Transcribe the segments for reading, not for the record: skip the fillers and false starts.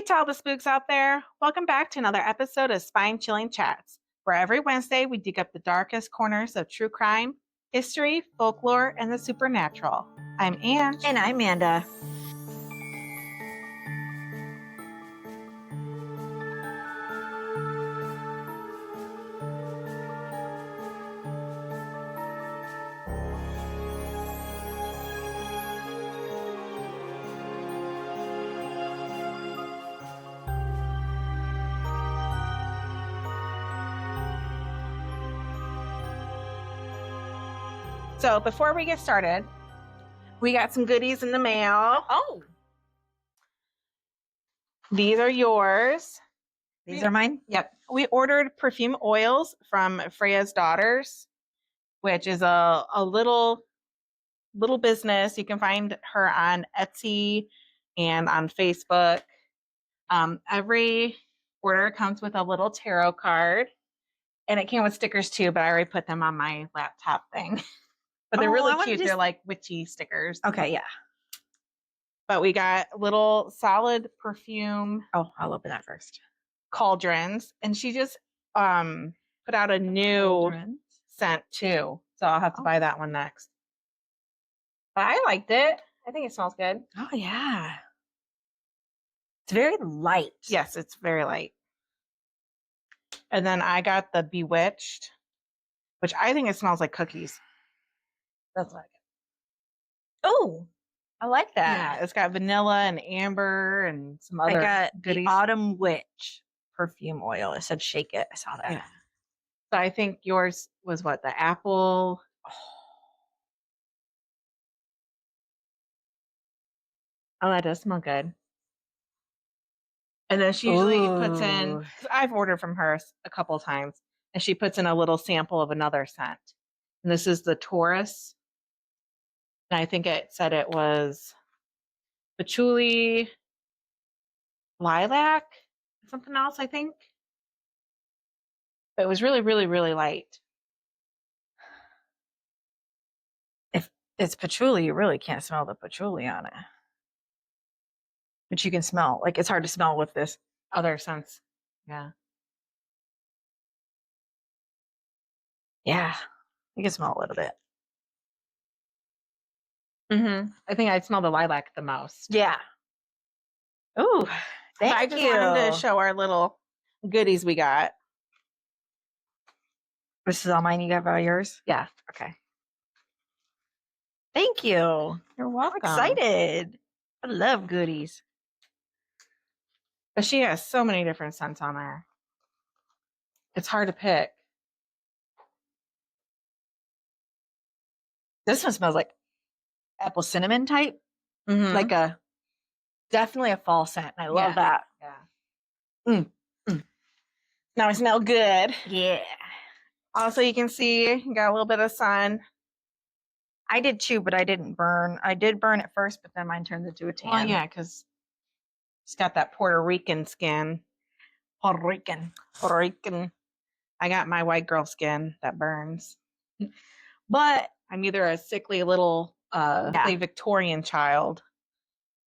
to all the spooks out there. Welcome back to another episode of Spine-ChillingChats, where every Wednesday we dig up the darkest corners of true crime, history, folklore, and the supernatural. I'm Ange. And I'm Amanda. So before we get started, we got some goodies in the mail. Oh, These are yours. these are mine? Yep. We ordered perfume oils from Freya's Daughters, which is a little business. You can find her on Etsy and on Facebook. Every order comes with a little tarot card, and it came with stickers too, but I already put them on my laptop thing. But they're really cute. They're like witchy stickers. Okay, yeah. But we got little solid perfume Oh, I'll open that first. cauldrons, and she just put out a new scent too. So I'll have to buy that one next. But I liked it. I think it smells good. Oh, yeah. It's very light. Yes, it's very light. And then I got the Bewitched, which I think it smells like cookies. That's like it. Oh, I like that. Yeah, it's got vanilla and amber and some other I got goodies. the Autumn Witch perfume oil. It said shake it. I saw that. Yeah. So I think yours was what? The apple. Oh, that does smell good. And then she usually puts in, 'cause I've ordered from her a couple of times, and she puts in a little sample of another scent. And this is the Taurus. And I think it said it was patchouli, lilac, something else, I think. But it was really, really, really light. If it's patchouli, you really can't smell the patchouli on it. But you can smell, like it's hard to smell with this. Other scents. Yeah. Yeah, you can smell a little bit. Mm-hmm. I think I smell the lilac the most. Yeah. Oh, thank I just you. wanted to show our little goodies we got. This is all mine. You got all yours? Yeah. Okay. Thank you. You're welcome. I'm excited. I love goodies. But she has so many different scents on there. It's hard to pick. This one smells like apple cinnamon type. Mm-hmm. Like definitely a fall scent. And I love that. Yeah. Now I smell good. Yeah. Also, you can see you got a little bit of sun. I did too, but I didn't burn. I did burn at first, but then mine turned into a tan. Well, yeah, because she's got that Puerto Rican skin. Puerto Rican. I got my white girl skin that burns. But I'm either a sickly little say Victorian child,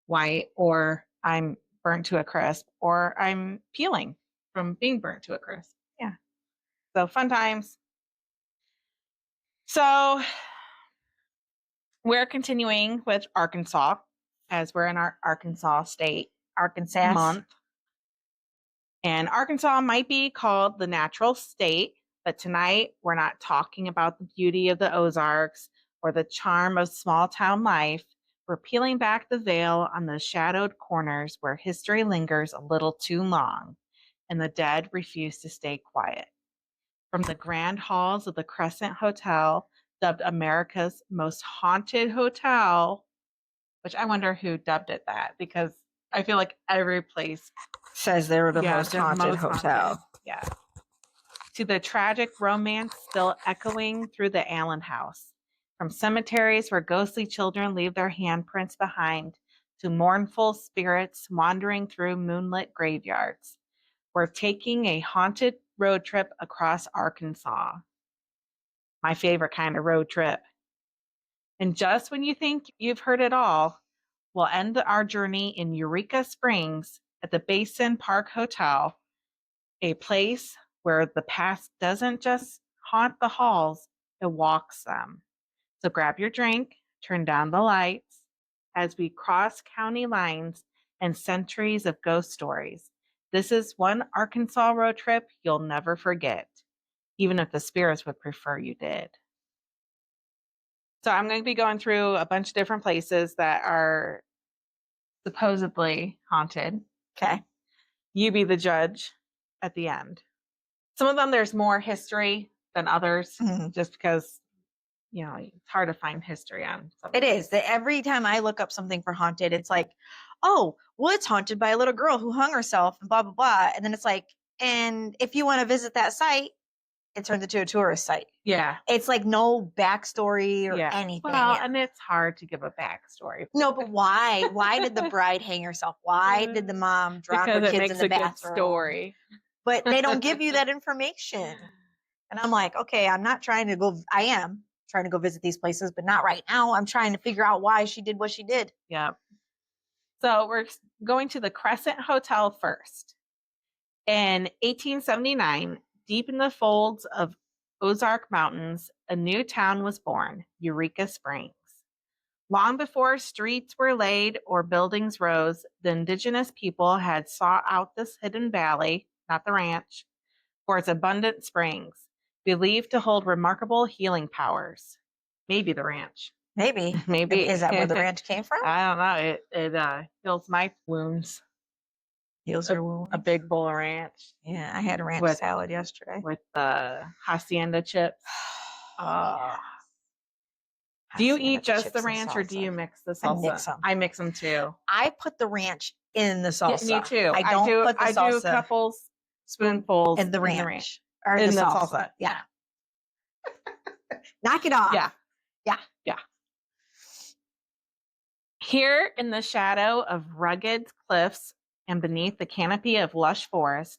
white, or I'm burnt to a crisp, or I'm peeling from being burnt to a crisp. Yeah. So fun times. So we're continuing with Arkansas, as we're in our Arkansas state. Arkansas month. And Arkansas might be called the natural state, but tonight we're not talking about the beauty of the Ozarks or the charm of small town life. We're peeling back the veil on the shadowed corners where history lingers a little too long and the dead refuse to stay quiet. From the grand halls of the Crescent Hotel, dubbed America's most haunted hotel, which I wonder who dubbed it that, because I feel like every place says they were the most haunted hotel. Yeah. To the tragic romance still echoing through the Allen house. From cemeteries where ghostly children leave their handprints behind to mournful spirits wandering through moonlit graveyards. We're taking a haunted road trip across Arkansas. My favorite kind of road trip. And just when you think you've heard it all, we'll end our journey in Eureka Springs, at the Basin Park Hotel, a place where the past doesn't just haunt the halls, it walks them. So grab your drink, turn down the lights as we cross county lines and centuries of ghost stories. This is one Arkansas road trip you'll never forget, even if the spirits would prefer you did. So I'm going to be going through a bunch of different places that are supposedly haunted. Okay. You be the judge at the end. Some of them, there's more history than others, just because, it's hard to find history on some. It is. Every time I look up something for haunted, it's like, oh, well, it's haunted by a little girl who hung herself and blah, blah, blah. And then it's like, and if you want to visit that site, it turns into a tourist site. Yeah. It's like no backstory or anything. Well, and it's hard to give a backstory. No, but why? Why did the bride hang herself? Why did the mom drown her kids in the bathroom? Good story. But they don't give you that information. And I'm like, okay, I'm not trying to go. I am trying to go visit these places, but not right now. I'm trying to figure out why she did what she did. Yeah. So we're going to the Crescent Hotel first. In 1879, deep in the folds of Ozark Mountains, a new town was born, Eureka Springs. Long before streets were laid or buildings rose, the indigenous people had sought out this hidden valley, not the ranch, for its abundant springs, believed to hold remarkable healing powers. Maybe the ranch. Maybe. Is that where the ranch came from? I don't know. It heals my wounds. Heals your wounds. A big bowl of ranch. Yeah, I had a ranch salad yesterday. With the hacienda chips. Do you eat just the ranch or do you mix the salsa? I mix them too. I put the ranch in the salsa. Yeah, me too. I don't put the salsa. I do a couple spoonfuls in the ranch. Or in the salsa. salsa. Yeah. Knock it off. Yeah. Here in the shadow of rugged cliffs and beneath the canopy of lush forest,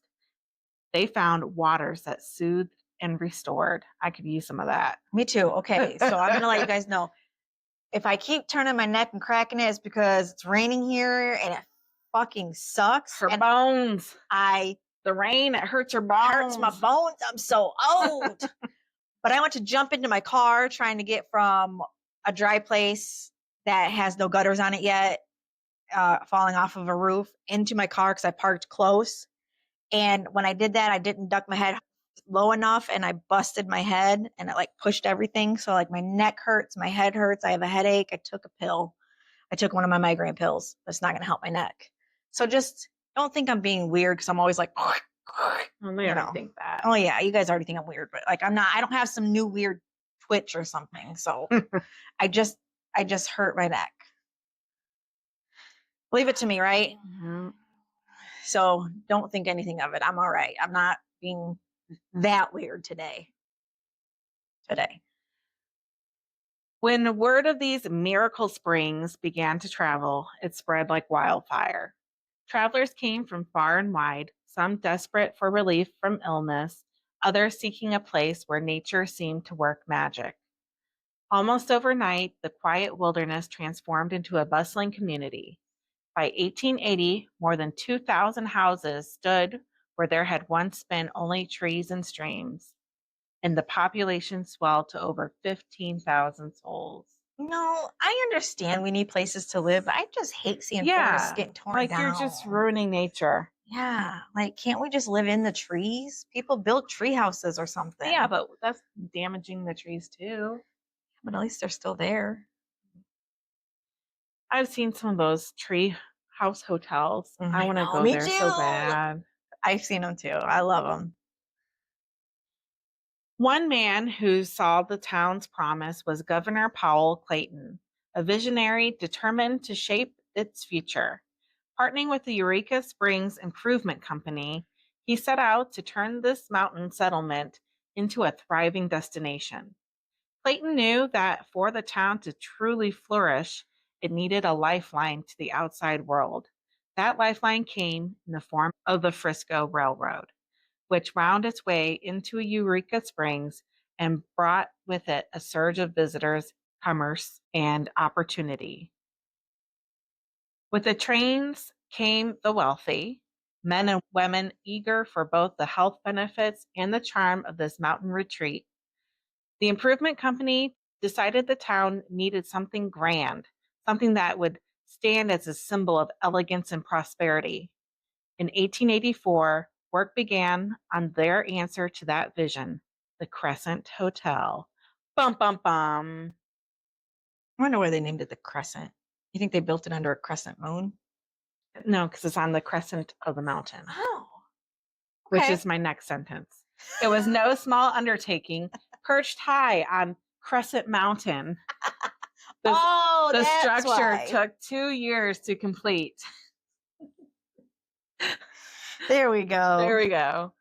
they found waters that soothed and restored. I could use some of that. Me too. Okay. So I'm going to let you guys know. If I keep turning my neck and cracking it, it's because it's raining here and it fucking sucks. Her bones. The rain, it hurts her bones. Hurts my bones. I'm so old. But I went to jump into my car trying to get from a dry place that has no gutters on it yet, falling off of a roof, into my car because I parked close. And when I did that, I didn't duck my head low enough and I busted my head and it like pushed everything. So like my neck hurts, my head hurts. I have a headache. I took a pill. I took one of my migraine pills. That's not going to help my neck. So just don't think I'm being weird because I'm always like, well, they already think that. Oh yeah, you guys already think I'm weird, but like I'm not. I don't have some new weird twitch or something. So I just hurt my neck. Leave it to me, right? Mm-hmm. So don't think anything of it. I'm all right. I'm not being that weird today. When word of these miracle springs began to travel, it spread like wildfire. Travelers came from far and wide, some desperate for relief from illness, others seeking a place where nature seemed to work magic. Almost overnight, the quiet wilderness transformed into a bustling community. By 1880, more than 2,000 houses stood where there had once been only trees and streams, and the population swelled to over 15,000 souls. No, I understand we need places to live, but I just hate seeing forests getting torn down. Like you're just ruining nature. Yeah, like can't we just live in the trees? People build tree houses or something. Yeah, but that's damaging the trees too. But at least they're still there. I've seen some of those tree house hotels. I want to go there so bad. I've seen them too. I love them. One man who saw the town's promise was Governor Powell Clayton, a visionary determined to shape its future. Partnering with the Eureka Springs Improvement Company, he set out to turn this mountain settlement into a thriving destination. Clayton knew that for the town to truly flourish, it needed a lifeline to the outside world. That lifeline came in the form of the Frisco Railroad, which wound its way into Eureka Springs and brought with it a surge of visitors, commerce, and opportunity. With the trains came the wealthy, men and women eager for both the health benefits and the charm of this mountain retreat. The improvement company decided the town needed something grand, something that would stand as a symbol of elegance and prosperity. In 1884, work began on their answer to that vision, the Crescent Hotel. Bum, bum, bum. I wonder why they named it the Crescent. You think they built it under a crescent moon? No, because it's on the crescent of the mountain, Oh, which okay. is my next sentence. It was no small undertaking, perched high on Crescent Mountain. The that's structure why. took 2 years to complete. There we go. There we go.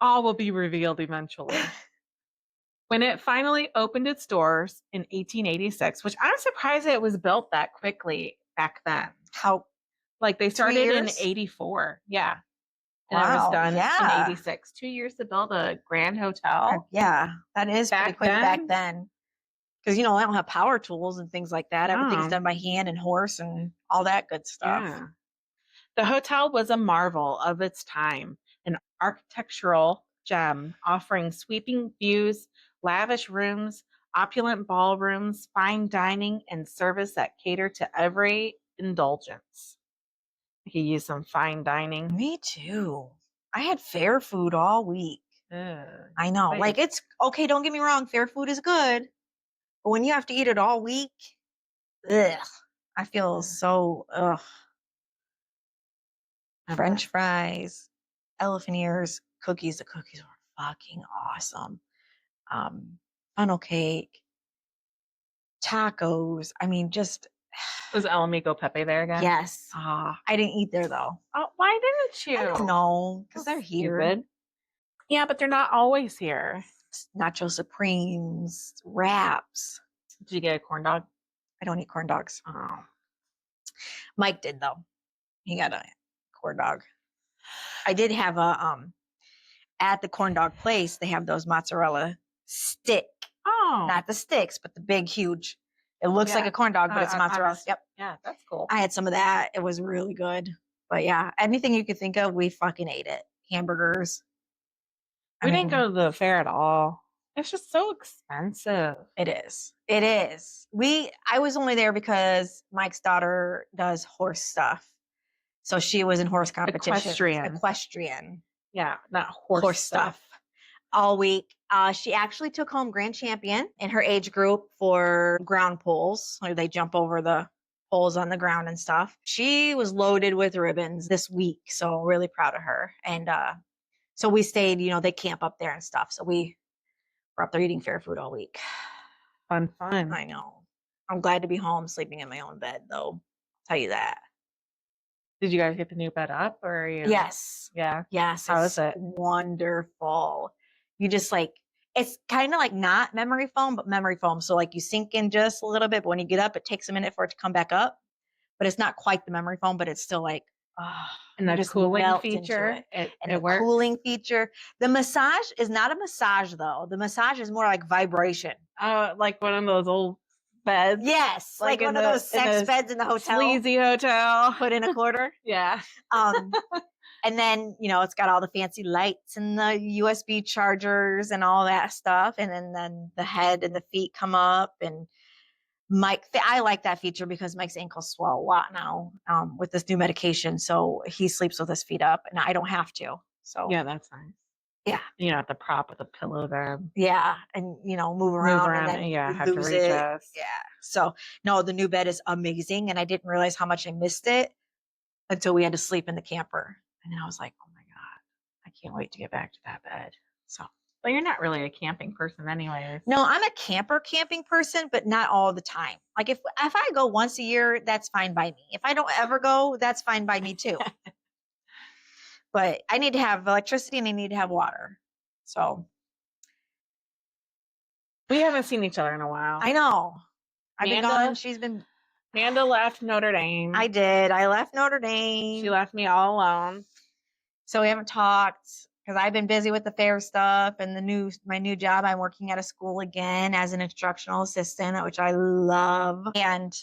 All will be revealed eventually. When it finally opened its doors in 1886, which I'm surprised it was built that quickly back then. How? Like they started in years? 84. Yeah. And it was Wow. done Yeah. in 86. 2 years to build a grand hotel. Yeah, that is pretty Back quick back then? then. Because, they don't have power tools and things like that. Everything's No. done by hand and horse and all that good stuff. Yeah. The hotel was a marvel of its time, an architectural gem offering sweeping views, lavish rooms, opulent ballrooms, fine dining, and service that catered to every indulgence. I could use some fine dining. Me too. I had fair food all week. Ugh. I know. Wait. Like, it's okay, don't get me wrong, fair food is good. But when you have to eat it all week, ugh, I feel so, French fries, elephant ears, cookies. The cookies were fucking awesome. Funnel cake, tacos. I mean, just Was El Amigo Pepe there again? yes. Ah. I didn't eat there though. Oh, why didn't you? I don't know because they're here. Stupid. Yeah, but they're not always here. Nacho Supremes, wraps. Did you get a corn dog? I don't eat corn dogs. Oh. Mike did though. He got a corn dog. I did have a at the corn dog place. They have those mozzarella stick, Oh. not the sticks, but the big, huge. It looks like Yeah. a corn dog, but it's mozzarella. Yep. Yeah, that's cool. I had some of that. It was really good. But yeah, anything you could think of, we fucking ate it. Hamburgers. We didn't go to the fair at all. It's just so expensive. It is. It is. I was only there because Mike's daughter does horse stuff. So she was in horse competition. Equestrian. Yeah, not Horse stuff. All week. She actually took home grand champion in her age group for ground poles. Where they jump over the poles on the ground and stuff. She was loaded with ribbons this week. So really proud of her. And so we stayed, they camp up there and stuff. So we were up there eating fair food all week. Fun. I know. I'm glad to be home sleeping in my own bed, though. I'll tell you that. Did you guys get the new bed up or are you? Yes. Yeah. Yes. How is it? Wonderful. You just it's kind of like not memory foam, but memory foam. So you sink in just a little bit, but when you get up, it takes a minute for it to come back up. But it's not quite the memory foam, but it's still and the cooling feature. And it the works. cooling feature. The massage is not a massage though. The massage is more like vibration. Like one of those old beds. Yes. Like one of those sex beds in the hotel. Sleazy hotel. Put in a quarter. Yeah. And then, it's got all the fancy lights and the USB chargers and all that stuff. And then the head and the feet come up. And I like that feature because Mike's ankles swell a lot now with this new medication. So he sleeps with his feet up and I don't have to. So yeah, that's nice. Yeah. You don't have to prop with a pillow there. Yeah. And, move around. And then have to readjust. Yeah. So, no, the new bed is amazing. And I didn't realize how much I missed it until we had to sleep in the camper. And then I was like, oh my God, I can't wait to get back to that bed. So. Well, you're not really a camping person anyways. No, I'm a camping person, but not all the time. Like if I go once a year, that's fine by me. If I don't ever go, that's fine by me too. But I need to have electricity and I need to have water. So. We haven't seen each other in a while. I know. I've been gone and she's been. Amanda left Notre Dame. I did. I left Notre Dame. She left me all alone. So we haven't talked because I've been busy with the fair stuff and my new job. I'm working at a school again as an instructional assistant, which I love. And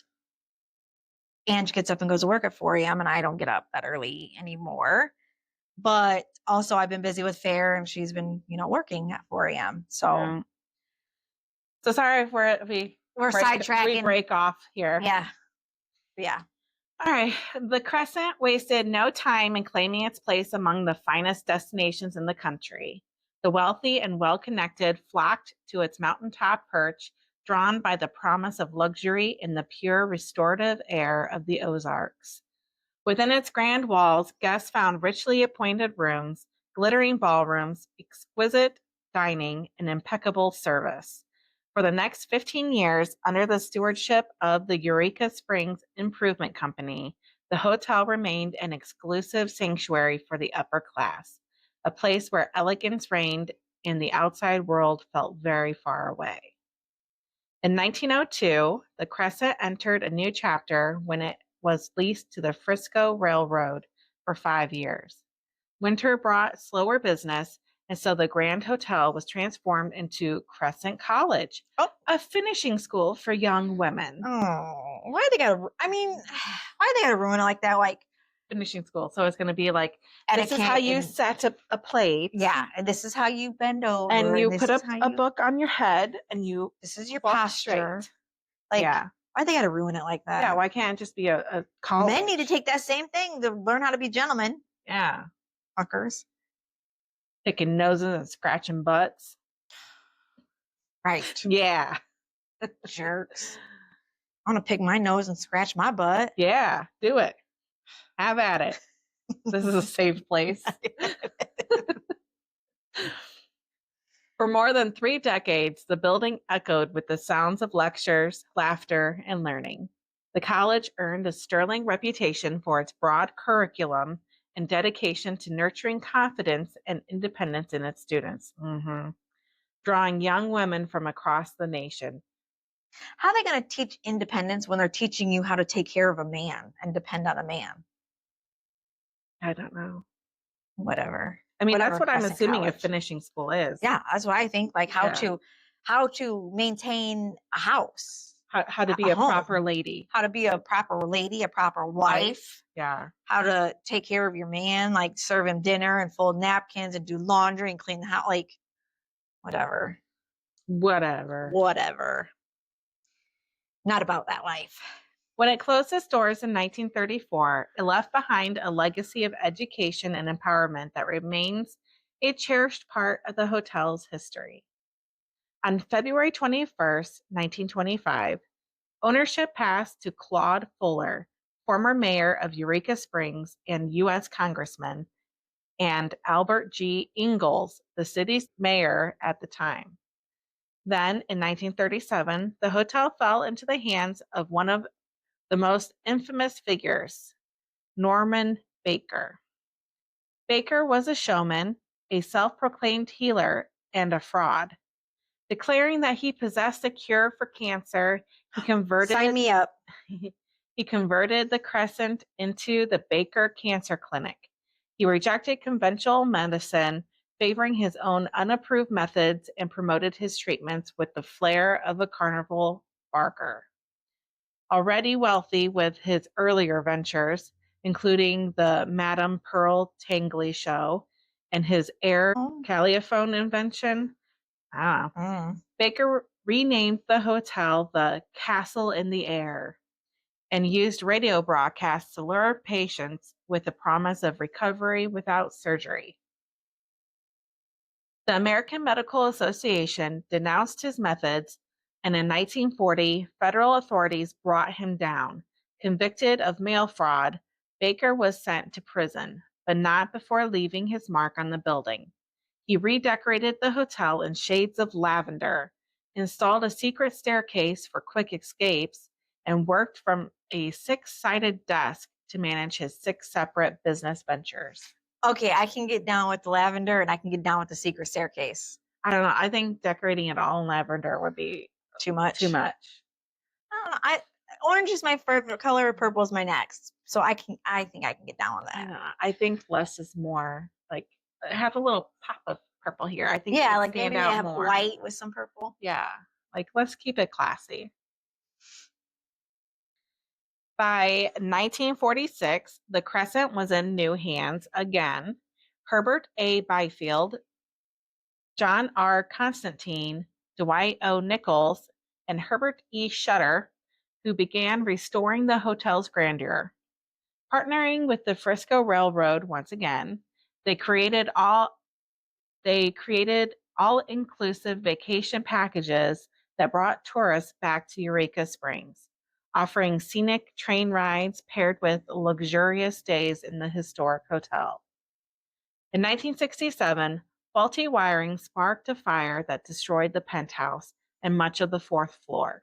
Ange gets up and goes to work at 4 a.m. and I don't get up that early anymore. But also I've been busy with fair and she's been, working at 4 a.m. So So sorry if we sidetracking. break off here. Yeah. All right. The Crescent wasted no time in claiming its place among the finest destinations in the country. The wealthy and well-connected flocked to its mountaintop perch, drawn by the promise of luxury in the pure restorative air of the Ozarks. Within its grand walls, guests found richly appointed rooms, glittering ballrooms, exquisite dining, and impeccable service. For the next 15 years, under the stewardship of the Eureka Springs Improvement Company, the hotel remained an exclusive sanctuary for the upper class, a place where elegance reigned and the outside world felt very far away. In 1902, the Crescent entered a new chapter when it was leased to the Frisco Railroad for 5 years. Winter brought slower business, and so the Grand Hotel was transformed into Crescent College, a finishing school for young women. Oh, why they gotta ruin it like that? Like, finishing school. So it's going to be like, this is how you set a plate. Yeah, and this is how you bend over. And you put a book on your head and this is your posture. Straight. Like, why they got to ruin it like that? Yeah, why can't it just be a college? Men need to take that same thing to learn how to be gentlemen. Yeah. Fuckers. Picking noses and scratching butts. Right. Yeah. Jerks. I want to pick my nose and scratch my butt. Yeah, do it. Have at it. This is a safe place. For more than 3 decades, the building echoed with the sounds of lectures, laughter, and learning. The college earned a sterling reputation for its broad curriculum and dedication to nurturing confidence and independence in its students, drawing young women from across the nation. How are they going to teach independence when they're teaching you how to take care of a man and depend on a man? I don't know. Whatever. I mean, Whatever that's what I'm assuming college. a finishing school is. Yeah, that's what I think. Like how to maintain a house. How to be a proper lady. How to be a proper lady, a proper wife. Yeah. How to take care of your man, like serve him dinner and fold napkins and do laundry and clean the house. Like, whatever. Not about that life. When it closed its doors in 1934, it left behind a legacy of education and empowerment that remains a cherished part of the hotel's history. On February 21st, 1925, ownership passed to Claude Fuller, former mayor of Eureka Springs and U.S. Congressman, and Albert G. Ingalls, the city's mayor at the time. Then, in 1937, the hotel fell into the hands of one of the most infamous figures, Norman Baker. Baker was a showman, a self-proclaimed healer, and a fraud. Declaring that he possessed a cure for cancer, he converted Sign me up. He converted the Crescent into the Baker Cancer Clinic. He rejected conventional medicine, favoring his own unapproved methods, and promoted his treatments with the flair of a carnival barker. Already wealthy with his earlier ventures, including the Madame Pearl Tangley show and his air caliphone invention, Baker renamed the hotel the Castle in the Air and used radio broadcasts to lure patients with the promise of recovery without surgery. The American Medical Association denounced his methods, and in 1940, federal authorities brought him down. Convicted of mail fraud, Baker was sent to prison, but not before leaving his mark on the building. He redecorated the hotel in shades of lavender, installed a secret staircase for quick escapes, and worked from a 6-sided desk to manage his 6 separate business ventures. Okay, I can get down with the lavender and I can get down with the secret staircase. I don't know. I think decorating it all in lavender would be too much. I don't know. Orange is my favorite color. Purple is my next. So I think I can get down with that. I think less is more. Like have a little pop of purple here. I think like maybe have more. White with some purple. Yeah, like let's keep it classy. By 1946, the Crescent was in new hands again. Herbert A. Byfield, John R. Constantine, Dwight O. Nichols, and Herbert E. Shutter, who began restoring the hotel's grandeur. Partnering with the Frisco Railroad once again, they created all-inclusive vacation packages that brought tourists back to Eureka Springs, offering scenic train rides paired with luxurious stays in the historic hotel. In 1967, faulty wiring sparked a fire that destroyed the penthouse and much of the fourth floor.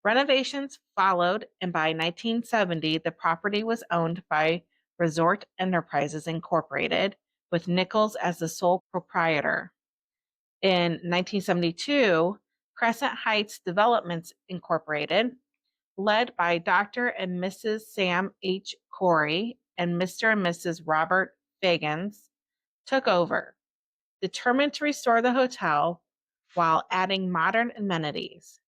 Renovations followed, and by 1970, the property was owned by Resort Enterprises Incorporated, with Nichols as the sole proprietor. In 1972, Crescent Heights Developments Incorporated, led by Dr. and Mrs. Sam H. Corey and Mr. and Mrs. Robert Fagans, took over, determined to restore the hotel while adding modern amenities.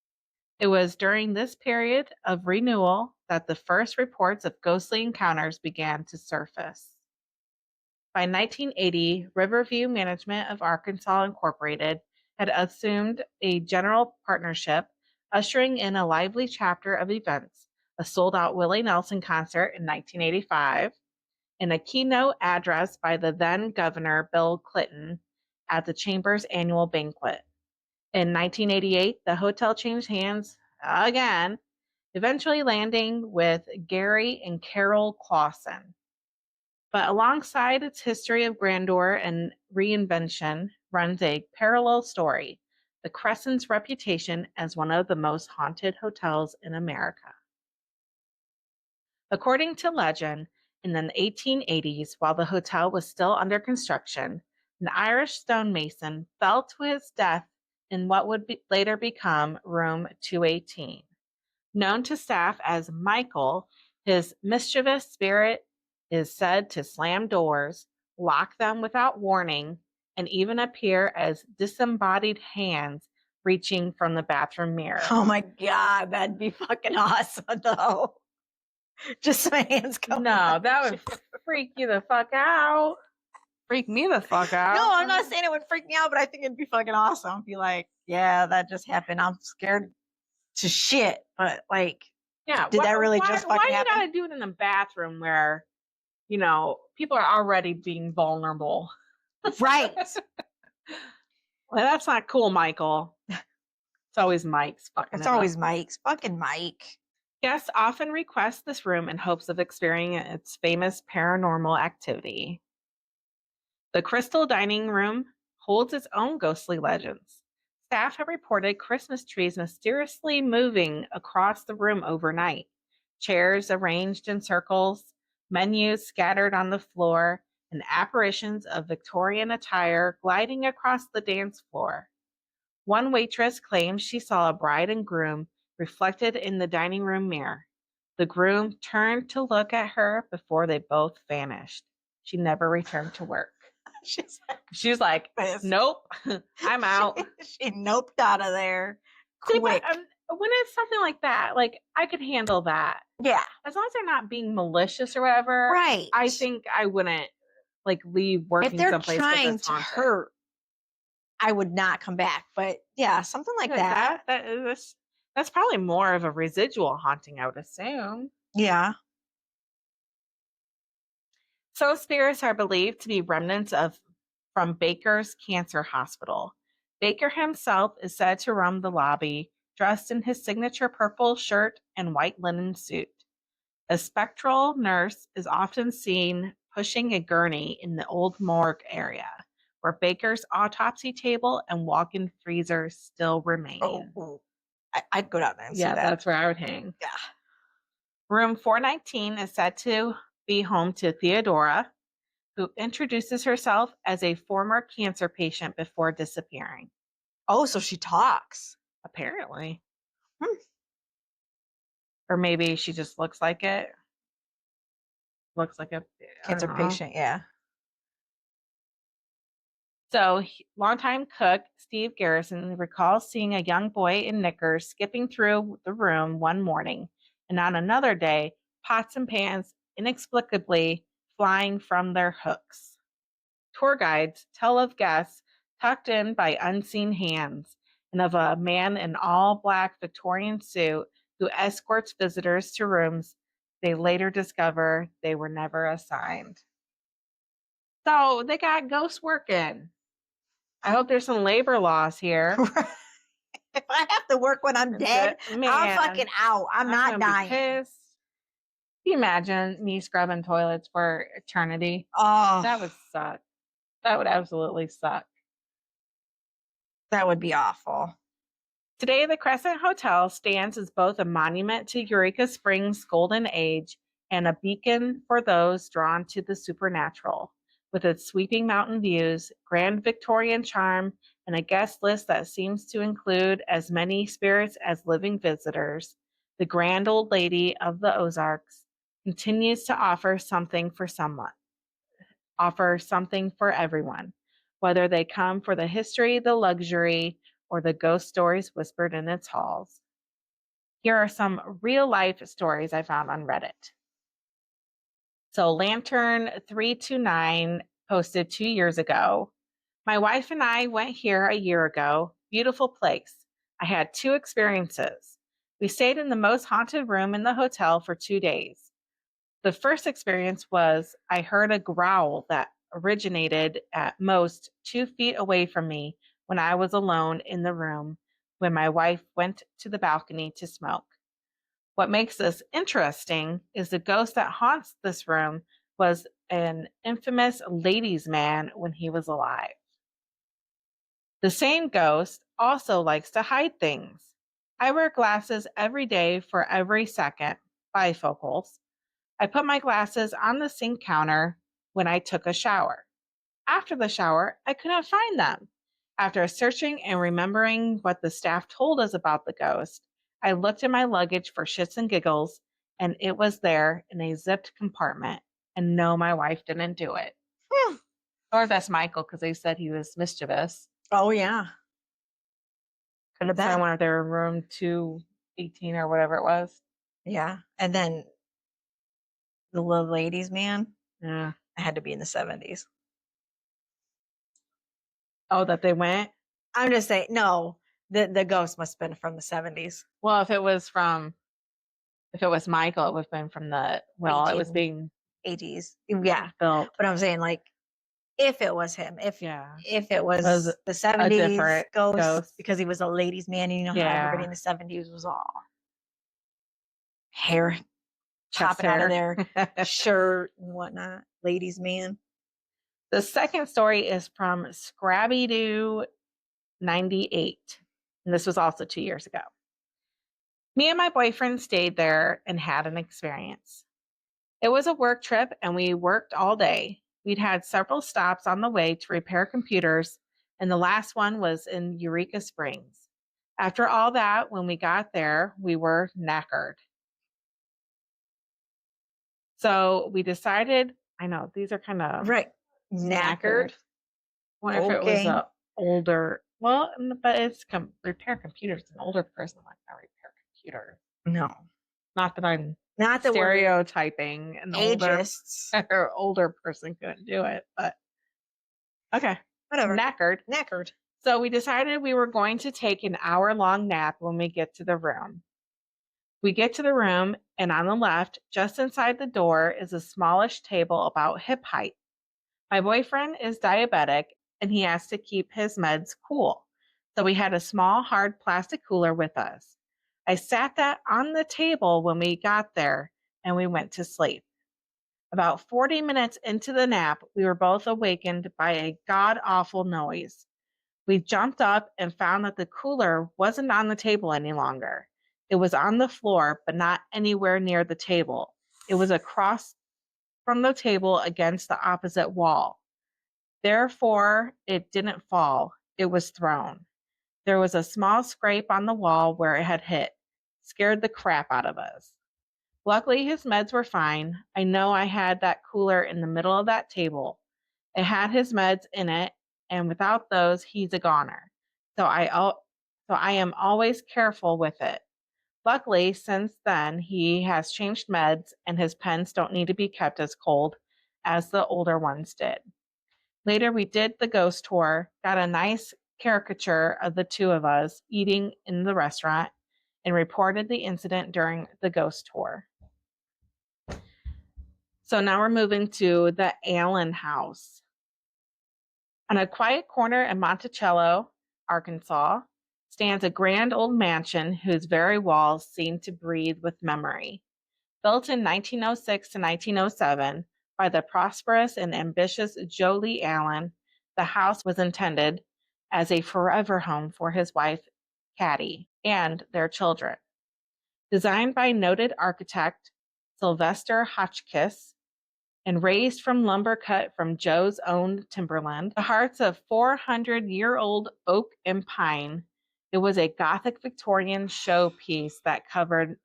It was during this period of renewal that the first reports of ghostly encounters began to surface. By 1980, Riverview Management of Arkansas Incorporated had assumed a general partnership, ushering in a lively chapter of events, a sold-out Willie Nelson concert in 1985, and a keynote address by the then Governor Bill Clinton at the Chamber's annual banquet. In 1988, the hotel changed hands again, eventually landing with Gary and Carol Clausen. But alongside its history of grandeur and reinvention runs a parallel story, the Crescent's reputation as one of the most haunted hotels in America. According to legend, in the 1880s, while the hotel was still under construction, an Irish stonemason fell to his death in what would later become room 218. Known to staff as Michael, his mischievous spirit is said to slam doors, lock them without warning, and even appear as disembodied hands reaching from the bathroom mirror. Oh my God, that'd be fucking awesome though. Just some hands coming. No, that would freak you the fuck out. Freak me the fuck out. No, I'm not saying it would freak me out, but I think it'd be fucking awesome. Be like, yeah, that just happened. I'm scared to shit, but like, yeah, did that really just fucking happen? Why you gotta do it in the bathroom where, you know, people are already being vulnerable? Right. Well, that's not cool, Michael. It's always Mike's fucking. It's always Mike's fucking Mike. Guests often request this room in hopes of experiencing its famous paranormal activity. The Crystal Dining Room holds its own ghostly legends. Staff have reported Christmas trees mysteriously moving across the room overnight, chairs arranged in circles, menus scattered on the floor, and apparitions of Victorian attire gliding across the dance floor. One waitress claims she saw a bride and groom reflected in the dining room mirror. The groom turned to look at her before they both vanished. She never returned to work. She's like, nope, I'm out. She noped out of there See, quick. but, when it's something like that, like, I could handle that. Yeah. As long as they're not being malicious or whatever. Right. I think I wouldn't, like, leave working if they're someplace trying to hurt, I would not come back. But yeah, something like that. That's probably more of a residual haunting, I would assume. Yeah. So spirits are believed to be remnants from Baker's Cancer Hospital. Baker himself is said to roam the lobby, dressed in his signature purple shirt and white linen suit. A spectral nurse is often seen pushing a gurney in the old morgue area, where Baker's autopsy table and walk-in freezer still remain. Oh. I'd go down there and see that. Yeah, that's where I would hang. Yeah. Room 419 is said to be home to Theodora, who introduces herself as a former cancer patient before disappearing. Oh, so she talks. Apparently. Or maybe she just looks like it. Looks like a Cancer patient, yeah. So, longtime cook Steve Garrison recalls seeing a young boy in knickers skipping through the room one morning, and on another day, pots and pans inexplicably flying from their hooks. Tour guides tell of guests tucked in by unseen hands and of a man in all black Victorian suit who escorts visitors to rooms they later discover they were never assigned. So they got ghosts working. I hope there's some labor laws here. If I have to work when I'm dead, Man, I'm fucking out. I'm not gonna dying. be pissed. Can you imagine me scrubbing toilets for eternity? Oh, That would suck. That would absolutely suck. that would be awful. Today, the Crescent Hotel stands as both a monument to Eureka Springs' golden age and a beacon for those drawn to the supernatural. With its sweeping mountain views, grand Victorian charm, and a guest list that seems to include as many spirits as living visitors, the grand old lady of the Ozarks continues to offer something for everyone, whether they come for the history, the luxury, or the ghost stories whispered in its halls. Here are some real life stories I found on Reddit. So Lantern329 posted 2 years ago. My wife and I went here a year ago. Beautiful place. I had 2 experiences. We stayed in the most haunted room in the hotel for 2 days. The first experience was I heard a growl that originated at most 2 feet away from me when I was alone in the room when my wife went to the balcony to smoke. What makes this interesting is the ghost that haunts this room was an infamous ladies' man when he was alive. The same ghost also likes to hide things. I wear glasses every day for every second, bifocals. I put my glasses on the sink counter when I took a shower. After the shower, I couldn't find them. After searching and remembering what the staff told us about the ghost, I looked in my luggage for shits and giggles, and it was there in a zipped compartment. And no, my wife didn't do it. Or that's Michael, because they said he was mischievous. Oh, yeah. Could have So I been. went up there in room 218 or whatever it was. Yeah. And then the little ladies, man, Yeah. I had to be in the 70s. Oh, that they went? I'm just saying, no, the ghost must have been from the 70s. Well, if it was Michael, it would have been from it was being 80s. Yeah. built. But I'm saying, like, if it was him, if it was was the 70s different ghost. because he was a ladies' man, and you know how everybody in the 70s was all hair popping out of their shirt and whatnot. Ladies' man. The second story is from Scrabby Doo 98. And this was also 2 years ago. Me and my boyfriend stayed there and had an experience. It was a work trip and we worked all day. We'd had several stops on the way to repair computers, and the last one was in Eureka Springs. After all that, when we got there, we were knackered. So we decided, I know these are kind of right. Knackered. Wonder if it was a older, but it's repair computers. An older person like that repair computers. No, not that I'm not that stereotyping an ageists. older person couldn't do it, but okay, whatever. Knackered. So we decided we were going to take an hour-long nap when we get to the room. We get to the room, and on the left, just inside the door, is a smallish table about hip height. My boyfriend is diabetic, and he has to keep his meds cool. So we had a small, hard plastic cooler with us. I sat that on the table when we got there, and we went to sleep. About 40 minutes into the nap, we were both awakened by a god-awful noise. We jumped up and found that the cooler wasn't on the table any longer. It was on the floor, but not anywhere near the table. It was across from the table against the opposite wall. Therefore, it didn't fall. It was thrown. There was a small scrape on the wall where it had hit. Scared the crap out of us. Luckily, his meds were fine. I know I had that cooler in the middle of that table. It had his meds in it, and without those, he's a goner. So I am always careful with it. Luckily, since then, he has changed meds and his pens don't need to be kept as cold as the older ones did. Later, we did the ghost tour, got a nice caricature of the two of us eating in the restaurant, and reported the incident during the ghost tour. So now we're moving to the Allen house. On a quiet corner in Monticello, Arkansas, stands a grand old mansion whose very walls seem to breathe with memory. Built in 1906 to 1907 by the prosperous and ambitious Jolie Allen, the house was intended as a forever home for his wife, Caddy, and their children. Designed by noted architect Sylvester Hotchkiss and raised from lumber cut from Joe's own timberland, the hearts of 400-year-old oak and pine, it was a Gothic Victorian showpiece that covered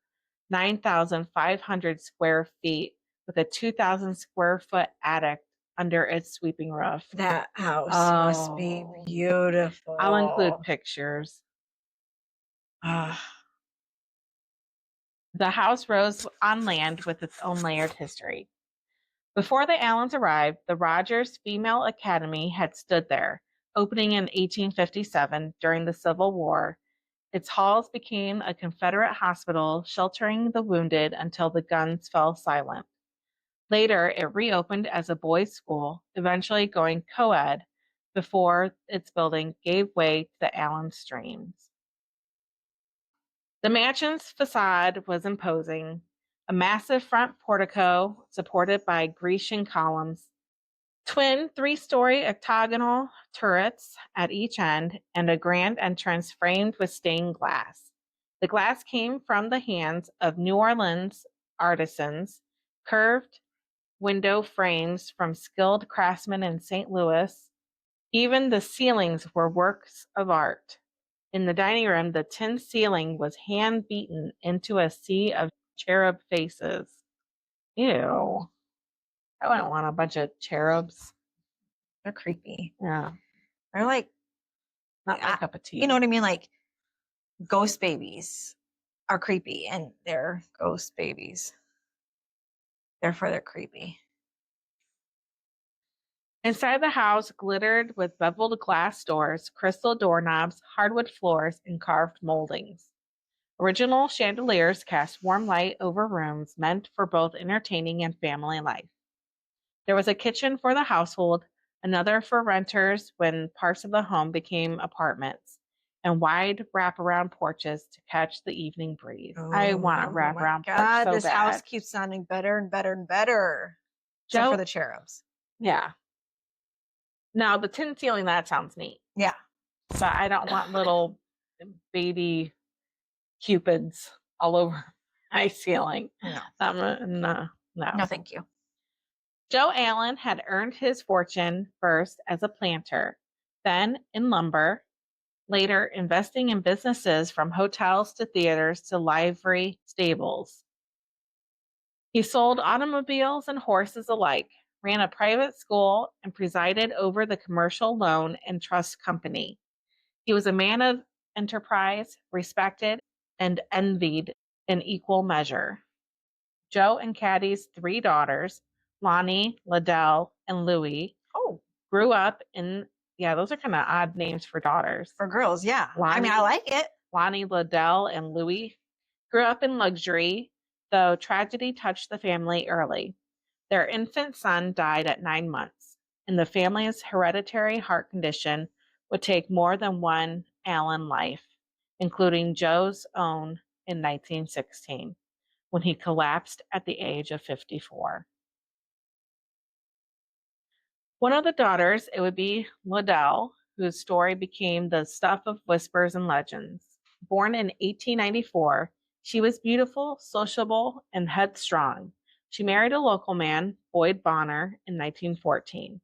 9,500 square feet with a 2,000 square foot attic under its sweeping roof. That house must be beautiful. I'll include pictures. The house rose on land with its own layered history. Before the Allens arrived, the Rogers Female Academy had stood there, opening in 1857 during the Civil War. Its halls became a Confederate hospital sheltering the wounded until the guns fell silent. Later, it reopened as a boys' school, eventually going co-ed before its building gave way to the Allen streams. The mansion's facade was imposing, a massive front portico supported by Grecian columns, twin 3-story octagonal turrets at each end, and a grand entrance framed with stained glass. The glass came from the hands of New Orleans artisans, curved window frames from skilled craftsmen in St. Louis. Even the ceilings were works of art. In the dining room, the tin ceiling was hand-beaten into a sea of cherub faces. Ew. I wouldn't want a bunch of cherubs. They're creepy. Yeah. They're like, not my cup of tea. You know what I mean? Like, ghost babies are creepy, and they're ghost babies. Therefore, they're creepy. Inside the house glittered with beveled glass doors, crystal doorknobs, hardwood floors, and carved moldings. Original chandeliers cast warm light over rooms meant for both entertaining and family life. There was a kitchen for the household, another for renters when parts of the home became apartments, and wide wraparound porches to catch the evening breeze. I want a wraparound porch so this bad. house keeps sounding better and better and better. Except for the cherubs. Yeah. Now, the tin ceiling, that sounds neat. Yeah. But I don't want little baby cupids all over my ceiling. No. No, Thank you. Joe Allen had earned his fortune first as a planter, then in lumber, later investing in businesses from hotels to theaters to livery stables. He sold automobiles and horses alike, ran a private school, and presided over the commercial loan and trust company. He was a man of enterprise, respected, and envied in equal measure. Joe and Caddy's 3 daughters, Lonnie, Liddell, and Louie, grew up in, those are kind of odd names for daughters. For girls, yeah. Lonnie, I like it. Lonnie, Liddell, and Louie grew up in luxury, though tragedy touched the family early. Their infant son died at 9 months, and the family's hereditary heart condition would take more than one Allen life, including Joe's own in 1916, when he collapsed at the age of 54. One of the daughters, it would be Liddell, whose story became the stuff of whispers and legends. Born in 1894, she was beautiful, sociable, and headstrong. She married a local man, Boyd Bonner, in 1914.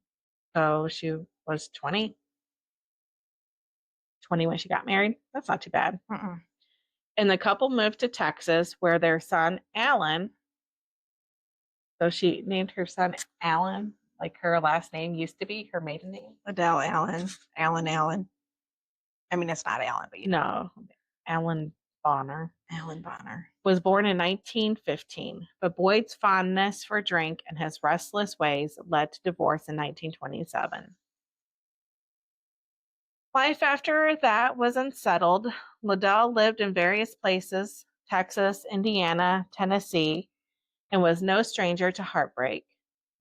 So she was 20 when she got married. That's not too bad. And the couple moved to Texas, where their son, Alan, so she named her son Alan, like her last name used to be her maiden name. Liddell Allen. Allen. I mean, it's not Allen, but No, Alan Bonner, Alan Bonner. was born in 1915, but Boyd's fondness for drink and his restless ways led to divorce in 1927. Life after that was unsettled. Liddell lived in various places, Texas, Indiana, Tennessee, and was no stranger to heartbreak.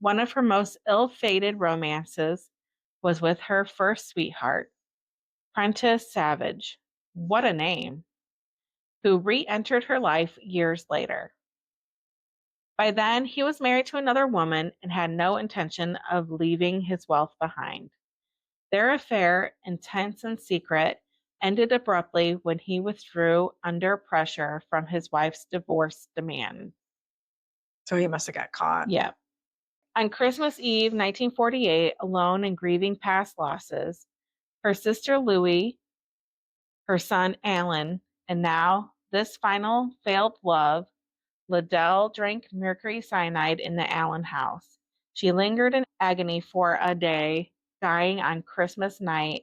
One of her most ill-fated romances was with her first sweetheart, Prentice Savage, what a name, who re-entered her life years later. By then, he was married to another woman and had no intention of leaving his wealth behind. Their affair, intense and secret, ended abruptly when he withdrew under pressure from his wife's divorce demand. So he must have got caught. Yep. On Christmas Eve, 1948, alone and grieving past losses, her sister Louie, her son Alan, and now this final failed love, Liddell drank mercury cyanide in the Allen house. She lingered in agony for a day, dying on Christmas night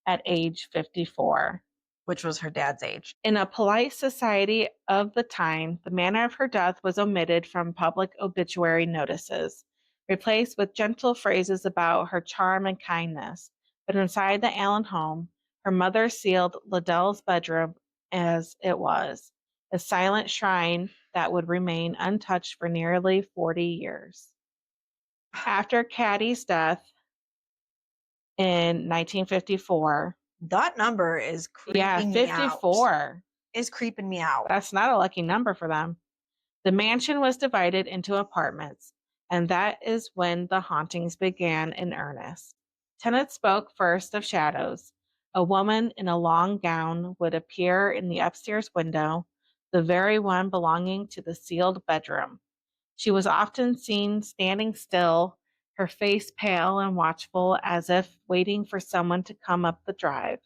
at age 54. Which was her dad's age. In a polite society of the time, the manner of her death was omitted from public obituary notices, replaced with gentle phrases about her charm and kindness. But inside the Allen home, her mother sealed Liddell's bedroom as it was, a silent shrine that would remain untouched for nearly 40 years. After Cattie's death in 1954, That number is creeping me out. 54. Is creeping me out. That's not a lucky number for them. The mansion was divided into apartments, and that is when the hauntings began in earnest. Tenants spoke first of shadows. A woman in a long gown would appear in the upstairs window, the very one belonging to the sealed bedroom. She was often seen standing still, her face pale and watchful, as if waiting for someone to come up the drive.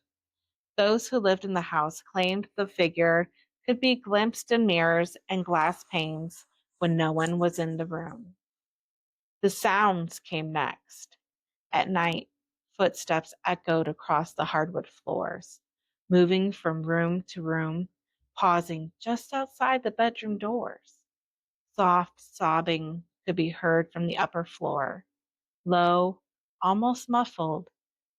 Those who lived in the house claimed the figure could be glimpsed in mirrors and glass panes when no one was in the room. The sounds came next. At night, footsteps echoed across the hardwood floors, moving from room to room, pausing just outside the bedroom doors. Soft sobbing could be heard from the upper floor, low, almost muffled,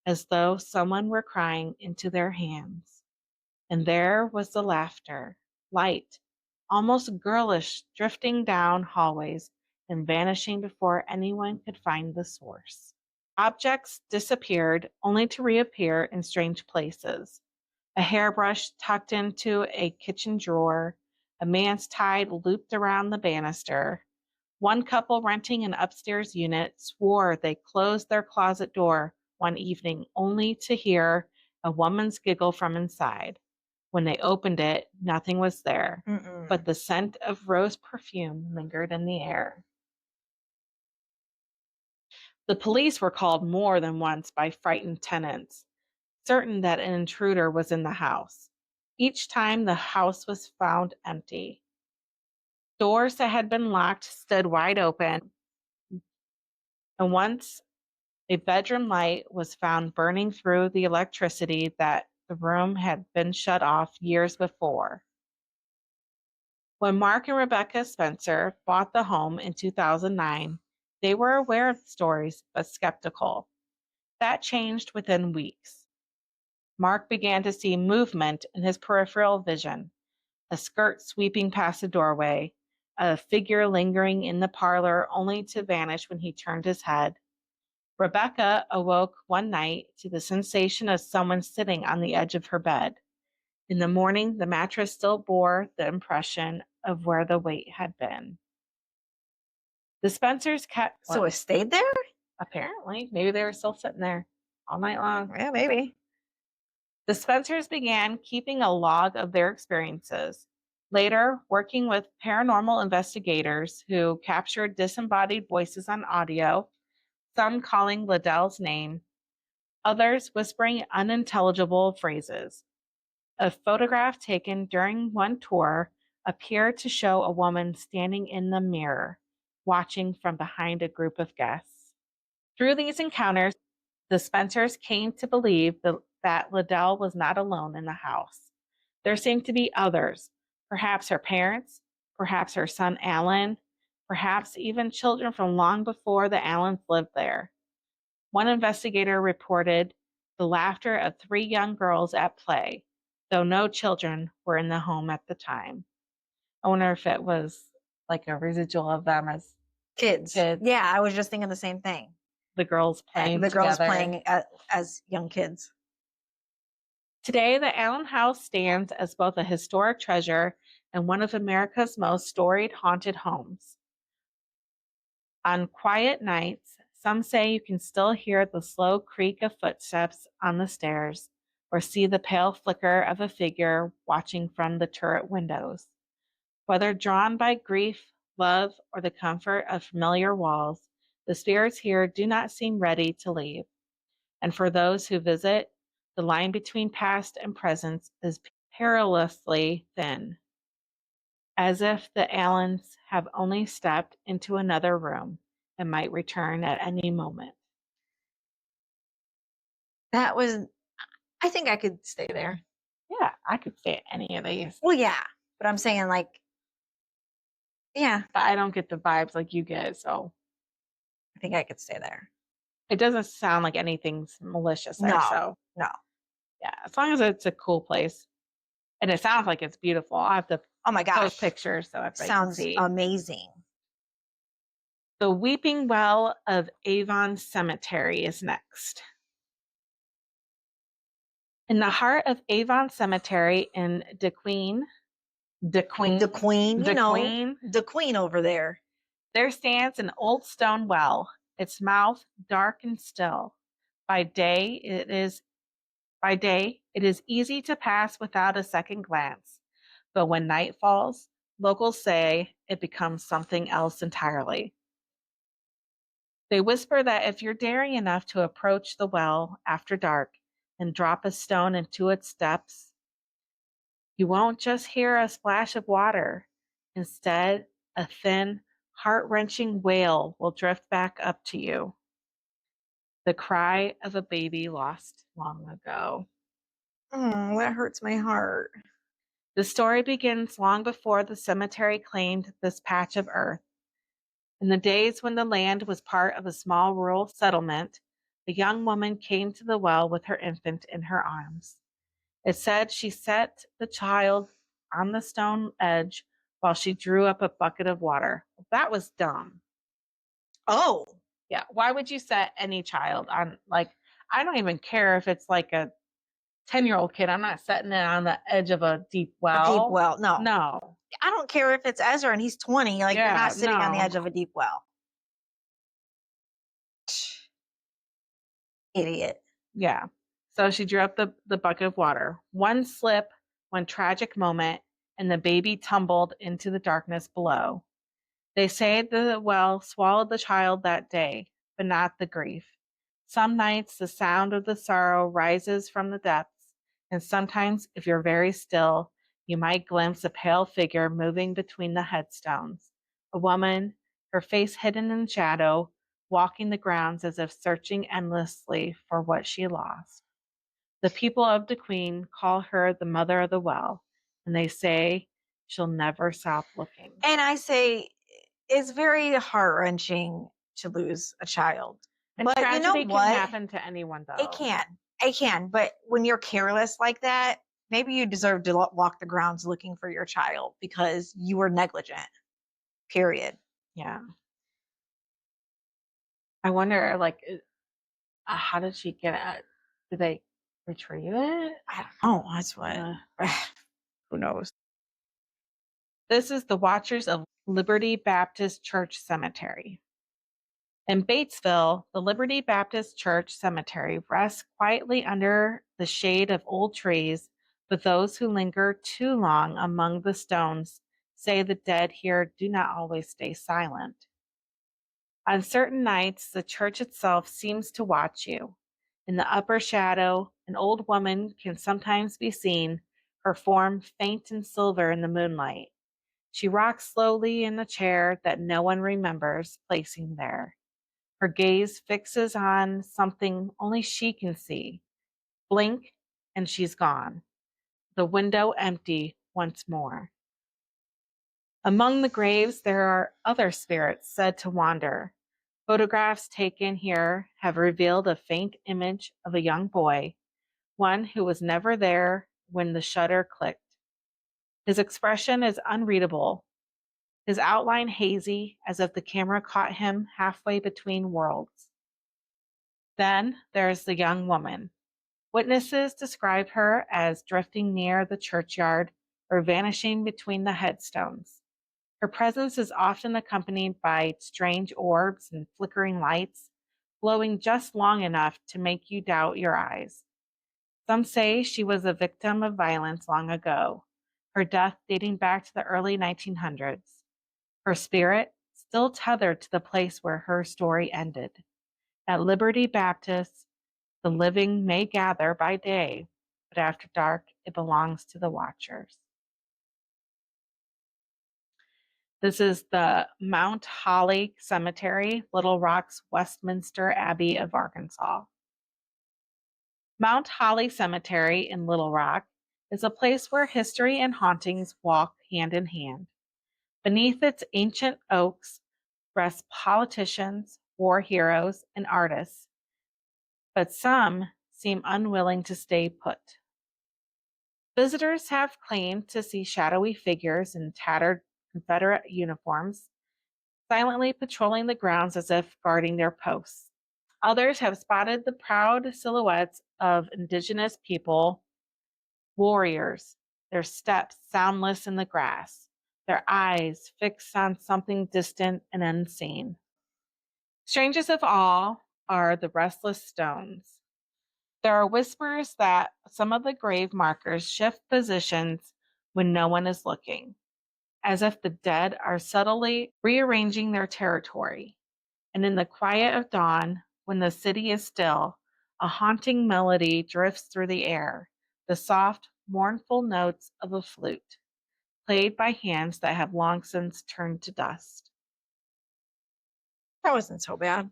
as though someone were crying into their hands. And there was the laughter, light, almost girlish, drifting down hallways and vanishing before anyone could find the source. Objects disappeared, only to reappear in strange places. A hairbrush tucked into a kitchen drawer, a man's tie looped around the banister. One couple renting an upstairs unit swore they closed their closet door one evening only to hear a woman's giggle from inside. When they opened it, nothing was there, but the scent of rose perfume lingered in the air. The police were called more than once by frightened tenants, certain that an intruder was in the house. Each time the house was found empty. Doors that had been locked stood wide open, and once a bedroom light was found burning through the electricity that the room had been shut off years before. When Mark and Rebecca Spencer bought the home in 2009, they were aware of the stories but skeptical. That changed within weeks. Mark began to see movement in his peripheral vision, a skirt sweeping past the doorway, a figure lingering in the parlor only to vanish when he turned his head. Rebecca awoke one night to the sensation of someone sitting on the edge of her bed. In the morning, the mattress still bore the impression of where the weight had been. The Spencers kept... So it stayed there? Apparently. Maybe they were still sitting there all night long. Yeah, maybe. The Spencers began keeping a log of their experiences. Later, working with paranormal investigators who captured disembodied voices on audio, some calling Liddell's name, others whispering unintelligible phrases. A photograph taken during one tour appeared to show a woman standing in the mirror, watching from behind a group of guests. Through these encounters, the Spencers came to believe that Liddell was not alone in the house. There seemed to be others, perhaps her parents, perhaps her son Alan, perhaps even children from long before the Allens lived there. One investigator reported the laughter of 3 young girls at play, though no children were in the home at the time. I wonder if it was like a residual of them as Kids. Yeah, I was just thinking the same thing. the girls playing The girls together. playing as young kids. Today, the Allen House stands as both a historic treasure and one of America's most storied haunted homes. On quiet nights, some say you can still hear the slow creak of footsteps on the stairs or see the pale flicker of a figure watching from the turret windows. Whether drawn by grief, love, or the comfort of familiar walls, the spirits here do not seem ready to leave. And for those who visit, the line between past and present is perilously thin, as if the Allens have only stepped into another room and might return at any moment. That was, I think I could stay there. Yeah, I could stay at any of these. Well, yeah, but I'm saying like, yeah, But I don't get the vibes like you get, so I think I could stay there. it doesn't sound like anything's malicious there. So No. yeah, as long as it's a cool place. And it sounds like it's beautiful. I'll have to Oh my post gosh. pictures so everybody can Sounds see. amazing. The Weeping Well of Avon Cemetery is next. In the heart of Avon Cemetery in The queen, the queen over there. There stands an old stone well, its mouth dark and still. By day it is easy to pass without a second glance, but when night falls, locals say it becomes something else entirely. They whisper that if you're daring enough to approach the well after dark and drop a stone into its depths, you won't just hear a splash of water. Instead, a thin, heart-wrenching wail will drift back up to you. The cry of a baby lost long ago. Oh, that hurts my heart. The story begins long before the cemetery claimed this patch of earth. In the days when the land was part of a small rural settlement, a young woman came to the well with her infant in her arms. It said she set the child on the stone edge while she drew up a bucket of water. That was dumb. Oh. Yeah. Why would you set any child on, like, I don't even care if it's like a 10-year-old kid. I'm not setting it on the edge of a deep well. A deep well. No. No. I don't care if it's Ezra and he's 20. Like, you're not sitting on the no. edge of a deep well. Idiot. Yeah. So she drew up the bucket of water. One slip, one tragic moment, and the baby tumbled into the darkness below. They say the well swallowed the child that day, but not the grief. Some nights the sound of the sorrow rises from the depths, and sometimes, if you're very still, you might glimpse a pale figure moving between the headstones. A woman, her face hidden in shadow, walking the grounds as if searching endlessly for what she lost. The people of the Queen call her the mother of the well, and they say she'll never stop looking. And I say it's very heart-wrenching to lose a child. And but tragedy you know what? can happen to anyone, though. It can. But when you're careless like that, maybe you deserve to walk the grounds looking for your child because you were negligent. Period. Yeah. I wonder, like, how did she get it? Did they retrieve it? I don't know. That's what. Who knows? This is the Watchers of Liberty Baptist Church Cemetery. In Batesville, the Liberty Baptist Church Cemetery rests quietly under the shade of old trees, but those who linger too long among the stones say the dead here do not always stay silent. On certain nights, the church itself seems to watch you. In the upper shadow, an old woman can sometimes be seen, her form faint and silver in the moonlight. She rocks slowly in a chair that no one remembers placing there. Her gaze fixes on something only she can see. Blink, and she's gone. the window empty once more. Among the graves, there are other spirits said to wander. Photographs taken here have revealed a faint image of a young boy, one who was never there when the shutter clicked. His expression is unreadable, his outline hazy, as if the camera caught him halfway between worlds. Then there's the young woman. Witnesses describe her as drifting near the churchyard or vanishing between the headstones. Her presence is often accompanied by strange orbs and flickering lights, glowing just long enough to make you doubt your eyes. Some say she was a victim of violence long ago, her death dating back to the early 1900s. Her spirit still tethered to the place where her story ended. At Liberty Baptist, the living may gather by day, but after dark it belongs to the watchers. This is the Mount Holly Cemetery, Little Rock's Westminster Abbey of Arkansas. Mount Holly Cemetery in Little Rock is a place where history and hauntings walk hand in hand. Beneath its ancient oaks rest politicians, war heroes, and artists, but some seem unwilling to stay put. Visitors have claimed to see shadowy figures in tattered Confederate uniforms, silently patrolling the grounds as if guarding their posts. Others have spotted the proud silhouettes of indigenous people, warriors, their steps soundless in the grass, their eyes fixed on something distant and unseen. Strangest of all are the restless stones. There are whispers that some of the grave markers shift positions when no one is looking, as if the dead are subtly rearranging their territory. And in the quiet of dawn, when the city is still, a haunting melody drifts through the air, the soft, mournful notes of a flute, played by hands that have long since turned to dust. That wasn't so bad.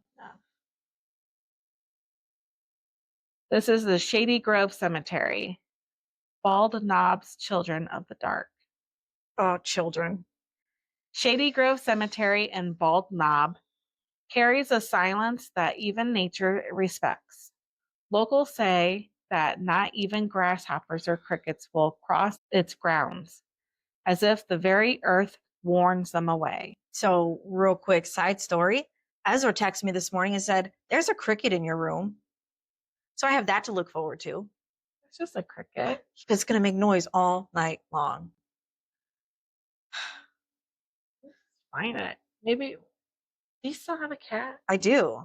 This is the Shady Grove Cemetery, Bald Knob's Children of the Dark. Oh, children. Shady Grove Cemetery in Bald Knob carries a silence that even nature respects. Locals say that not even grasshoppers or crickets will cross its grounds, as if the very earth warns them away. So, real quick side story. Ezra texted me this morning and said, "There's a cricket in your room." So I have that to look forward to. It's just a cricket. It's going to make noise all night long. Find it. Maybe. Do you still have a cat? I do.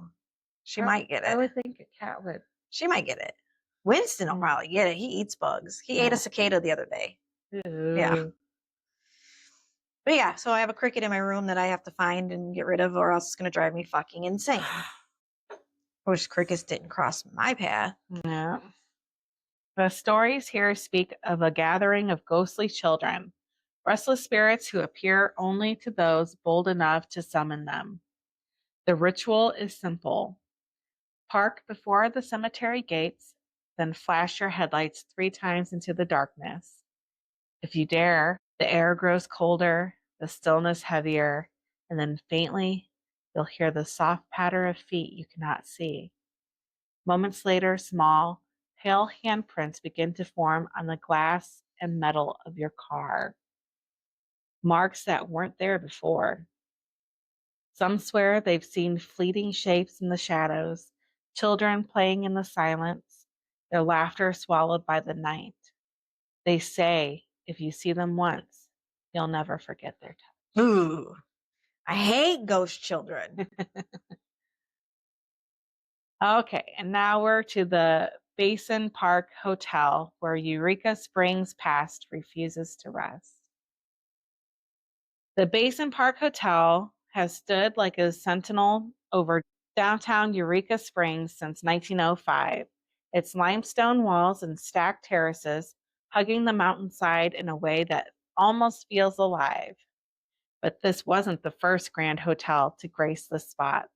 She might get it. I would think a cat would. She might get it. Winston will probably get it. He eats bugs. He ate a cicada the other day. Ew. Yeah. But yeah, so I have a cricket in my room that I have to find and get rid of, or else it's going to drive me fucking insane. I wish crickets didn't cross my path. Yeah. The stories here speak of a gathering of ghostly children, restless spirits who appear only to those bold enough to summon them. The ritual is simple. Park before the cemetery gates, then flash your headlights 3 times into the darkness. If you dare, the air grows colder, the stillness heavier, and then faintly, you'll hear the soft patter of feet you cannot see. Moments later, small, pale handprints begin to form on the glass and metal of your car. Marks that weren't there before. Some swear they've seen fleeting shapes in the shadows, children playing in the silence, their laughter swallowed by the night. They say if you see them once, you'll never forget their touch. Ooh, I hate ghost children. Okay, and now we're to the Basin Park Hotel, where Eureka Springs past refuses to rest. The Basin Park Hotel has stood like a sentinel over downtown Eureka Springs since 1905, its limestone walls and stacked terraces hugging the mountainside in a way that almost feels alive. But this wasn't the first grand hotel to grace the spot.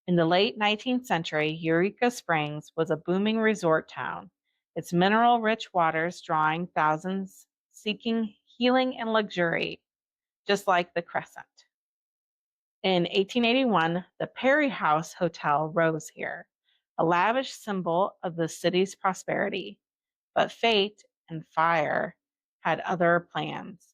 In the late 19th century, Eureka Springs was a booming resort town, its mineral-rich waters drawing thousands seeking healing and luxury, just like the Crescent. In 1881, the Perry House Hotel rose here, a lavish symbol of the city's prosperity. But fate and fire had other plans.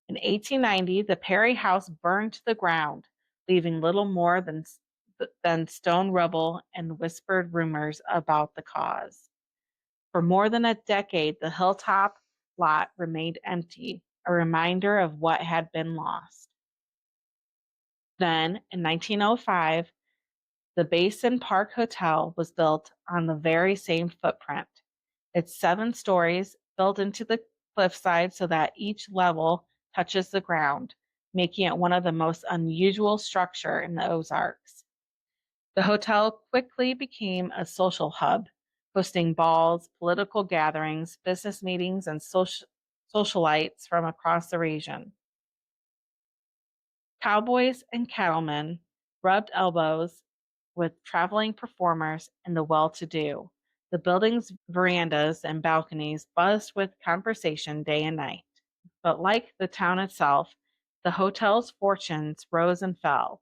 In 1890, the Perry House burned to the ground, leaving little more than stone rubble and whispered rumors about the cause. For more than a decade, the hilltop lot remained empty, a reminder of what had been lost. Then, in 1905, the Basin Park Hotel was built on the very same footprint. It's 7 stories built into the cliffside so that each level touches the ground, making it one of the most unusual structures in the Ozarks. The hotel quickly became a social hub, hosting balls, political gatherings, business meetings, and socialites from across the region. Cowboys and cattlemen rubbed elbows with traveling performers and the well-to-do. The building's verandas and balconies buzzed with conversation day and night. But like the town itself, the hotel's fortunes rose and fell.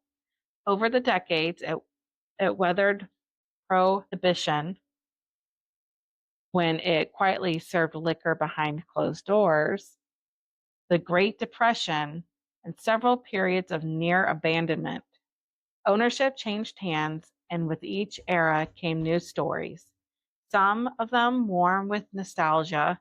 Over the decades, it weathered prohibition when it quietly served liquor behind closed doors, the Great Depression, and several periods of near abandonment. Ownership changed hands, and with each era came new stories, some of them warm with nostalgia,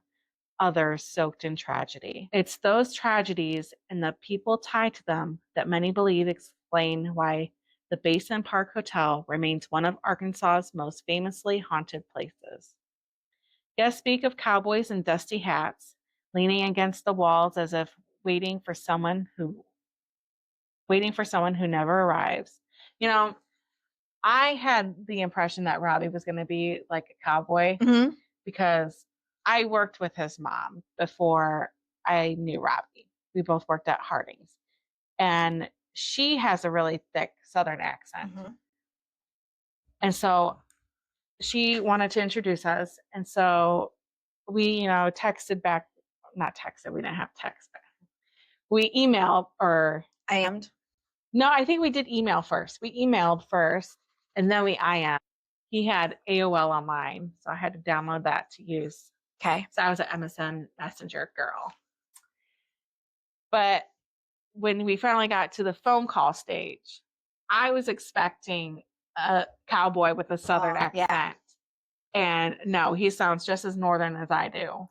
others soaked in tragedy. It's those tragedies and the people tied to them that many believe explain why the Basin Park Hotel remains one of Arkansas's most famously haunted places. Guests speak of cowboys in dusty hats, leaning against the walls as if waiting for someone who never arrives. You know, I had the impression that Robbie was going to be like a cowboy because I worked with his mom before I knew Robbie. We both worked at Harding's, and she has a really thick Southern accent. And so she wanted to introduce us. And so we, texted back, not texted, we didn't have text back. We emailed or IM'd. No, I think we did email first. We emailed first and then we IM. He had AOL online, so I had to download that to use. Okay. So I was an MSN Messenger girl. But when we finally got to the phone call stage, I was expecting a cowboy with a Southern accent. Yeah. And no, he sounds just as Northern as I do.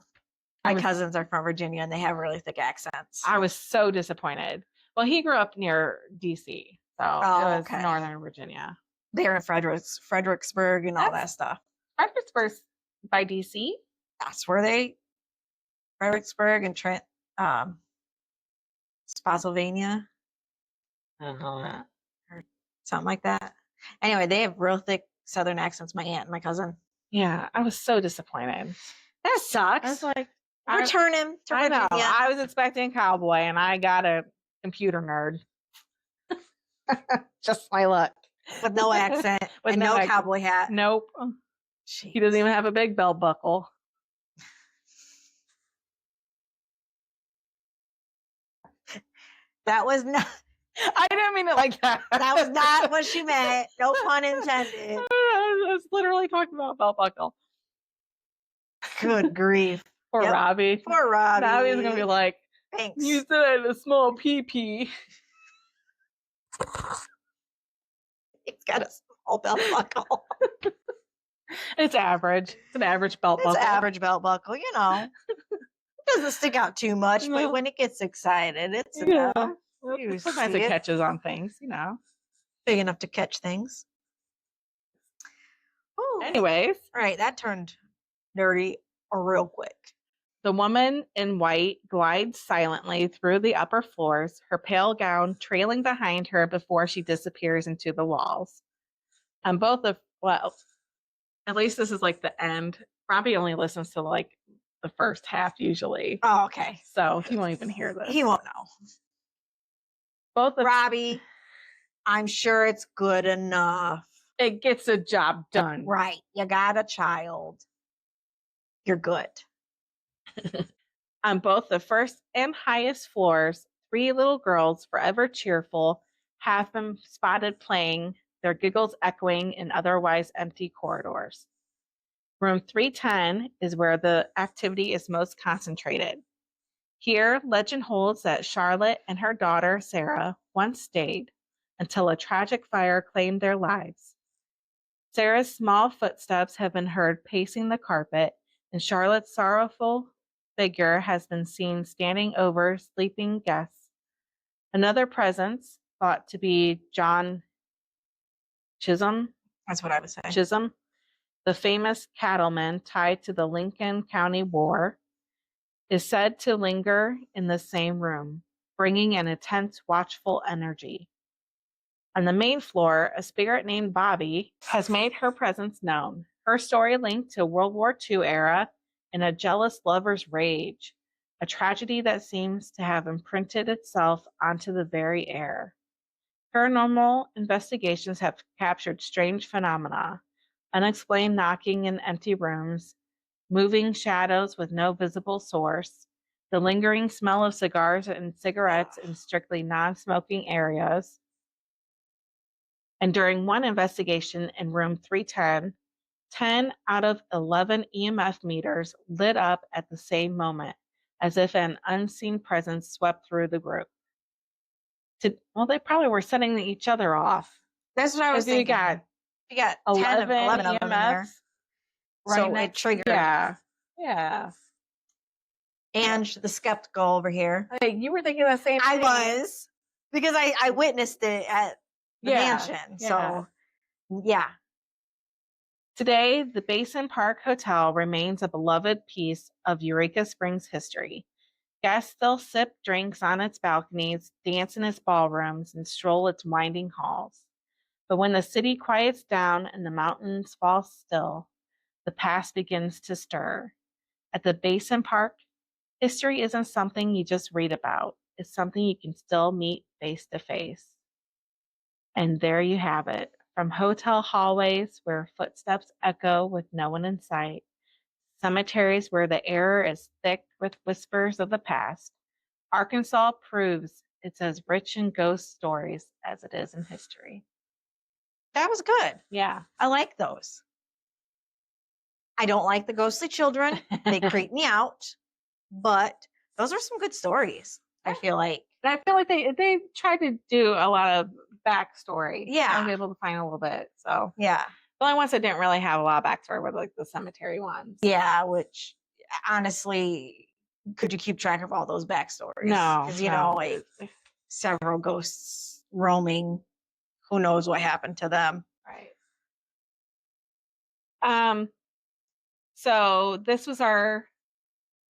My cousins are from Virginia and they have really thick accents. I was so disappointed. Well, he grew up near DC, so it was Northern Virginia. They're in Fredericksburg and all that stuff. Fredericksburg's by DC? That's where Fredericksburg and Trent, Spotsylvania. I don't know that. Or something like that. Anyway, they have real thick Southern accents, my aunt and my cousin. Yeah, I was so disappointed. That sucks. I was like, return him to Virginia. I know. I was expecting a cowboy, and I got a computer nerd. Just my luck. With no accent and no cowboy hat. Nope. Jeez. He doesn't even have a big belt buckle. That was not... I didn't mean it like that. That was not what she meant. No pun intended. I was literally talking about belt buckle. Good grief. Poor Robbie. Poor Robbie. Robbie's going to be like, thanks. You said a small pee-pee. It's got a small belt buckle. It's average. It's an average belt buckle. It's an average belt buckle, you know. It doesn't stick out too much, but when it gets excited, it's enough. Sometimes it catches on things, you know. Big enough to catch things. Ooh. Anyways. All right, that turned dirty real quick. The woman in white glides silently through the upper floors, her pale gown trailing behind her before she disappears into the walls. On both of, well, at least this is like the end. Robbie only listens to like the first half usually. Oh, okay. So he won't even hear this. He won't know. Both of Robbie, I'm sure it's good enough. It gets the job done. Right. You got a child. You're good. On both the first and highest floors, 3 little girls, forever cheerful, have been spotted playing, their giggles echoing in otherwise empty corridors. Room 310 is where the activity is most concentrated. Here, legend holds that Charlotte and her daughter, Sarah, once stayed until a tragic fire claimed their lives. Sarah's small footsteps have been heard pacing the carpet, and Charlotte's sorrowful figure has been seen standing over sleeping guests. Another presence, thought to be John Chisholm, That's what I would say. Chisholm, the famous cattleman tied to the Lincoln County War, is said to linger in the same room, bringing an intense, watchful energy. On the main floor, a spirit named Bobby has made her presence known. Her story linked to World War II era and a jealous lover's rage, a tragedy that seems to have imprinted itself onto the very air. Paranormal investigations have captured strange phenomena, unexplained knocking in empty rooms, moving shadows with no visible source, the lingering smell of cigars and cigarettes in strictly non-smoking areas. And during one investigation in room 310, 10 out of 11 EMF meters lit up at the same moment, as if an unseen presence swept through the group. Well, they probably were setting each other off. That's what I was thinking. You got 10 of 11 of them in there. So it triggered. Yeah. And the skeptical over here. Hey, you were thinking the same thing. I was. Because I witnessed it at the mansion. So, yeah. Today, the Basin Park Hotel remains a beloved piece of Eureka Springs history. Guests still sip drinks on its balconies, dance in its ballrooms, and stroll its winding halls. But when the city quiets down and the mountains fall still, the past begins to stir. At the Basin Park, history isn't something you just read about. It's something you can still meet face to face. And there you have it. From hotel hallways where footsteps echo with no one in sight, cemeteries where the air is thick with whispers of the past, Arkansas proves it's as rich in ghost stories as it is in history. That was good. Yeah. I like those. I don't like the ghostly children. They creep me out. But those are some good stories, I feel like. And I feel like they tried to do a lot of backstory. Yeah. I was able to find a little bit. So yeah. The only ones that didn't really have a lot of backstory were like the cemetery ones. Yeah, which honestly, could you keep track of all those backstories? No. Because, you know, like several ghosts roaming, who knows what happened to them. Right. So this was our,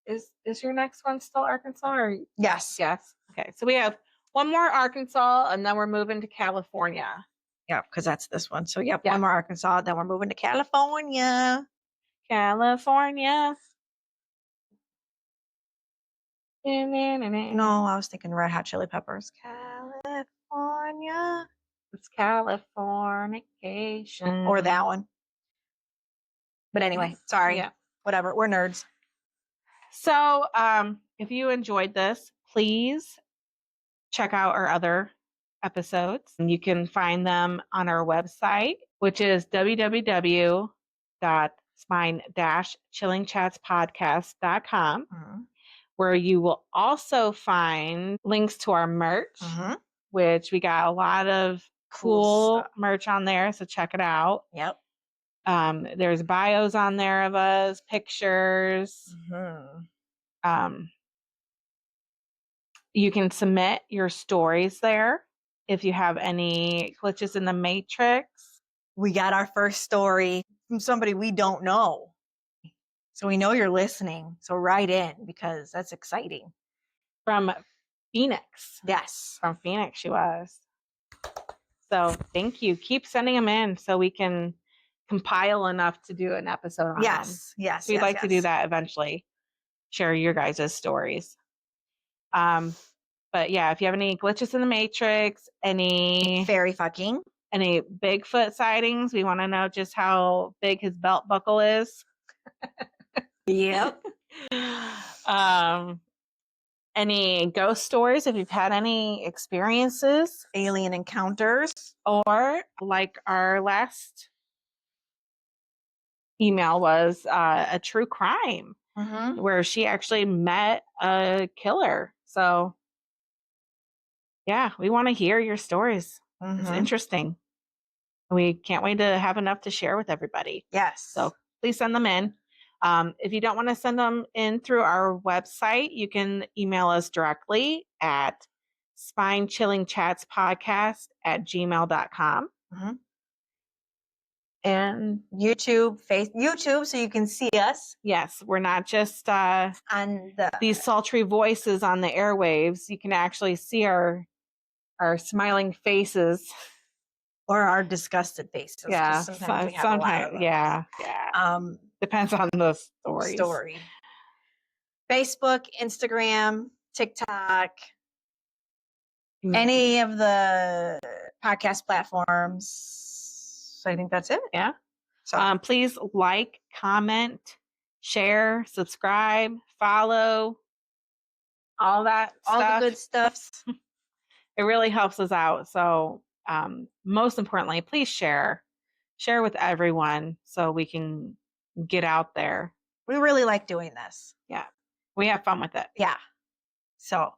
is your next one still Arkansas? Or? Yes. Okay. So we have one more Arkansas and then we're moving to California. Yeah, because that's this one. So one more Arkansas, then we're moving to California. California. No, I was thinking Red Hot Chili Peppers. California. It's Californication. Or that one. But anyway, sorry. Yeah. Whatever. We're nerds. So if you enjoyed this, please check out our other episodes. You can find them on our website, which is www.spine-chillingchatspodcast.com, where you will also find links to our merch, which we got a lot of cool merch on there. So check it out. Yep. There's bios on there of us, pictures. You can submit your stories there if you have any glitches in the matrix. We got our first story from somebody we don't know. So we know you're listening. So write in because that's exciting. From Phoenix. Yes. From Phoenix she was. So thank you. Keep sending them in so we can compile enough to do an episode on them. Yes. We'd like to do that eventually. Share your guys' stories. But yeah, if you have any glitches in the matrix, any Bigfoot sightings, we want to know just how big his belt buckle is. Yep. Any ghost stories, if you've had any experiences, Alien encounters. or like our last email was a true crime Mm-hmm. where she actually met a killer. So yeah, we want to hear your stories. It's Mm-hmm. interesting. We can't wait to have enough to share with everybody. Yes. So please send them in. If you don't want to send them in through our website, you can email us directly at spinechillingchatspodcast@gmail.com. Mm-hmm. And YouTube, so you can see us yes, we're not just on these sultry voices on the airwaves. You can actually see our smiling faces. or our disgusted faces. 'cause Yeah, sometimes we have a lot of those. yeah. Depends on the Story. Facebook, Instagram, TikTok, any of the podcast platforms. So I think that's it. Yeah. So please like, comment, share, subscribe, follow, all that all stuff. the good stuffs. It really helps us out. So most importantly, please share with everyone so we can get out there. We really like doing this. Yeah. We have fun with it. Yeah. So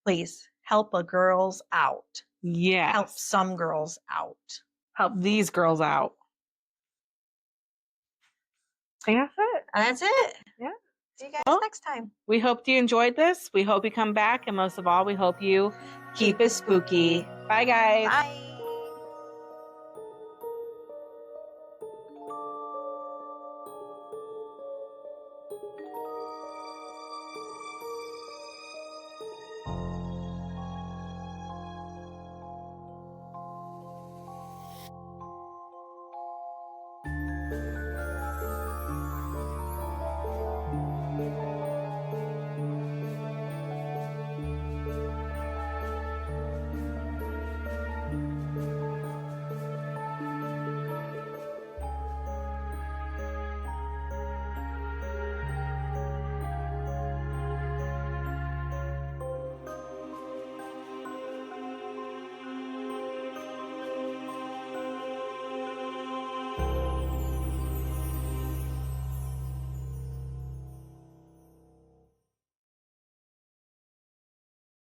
please help a girls out. Yeah. Help some girls out. Help these girls out. I think that's it. And that's it. Yeah. See you guys next time. We hope you enjoyed this. We hope you come back. And most of all, we hope you Keep it spooky. Bye, guys. Bye.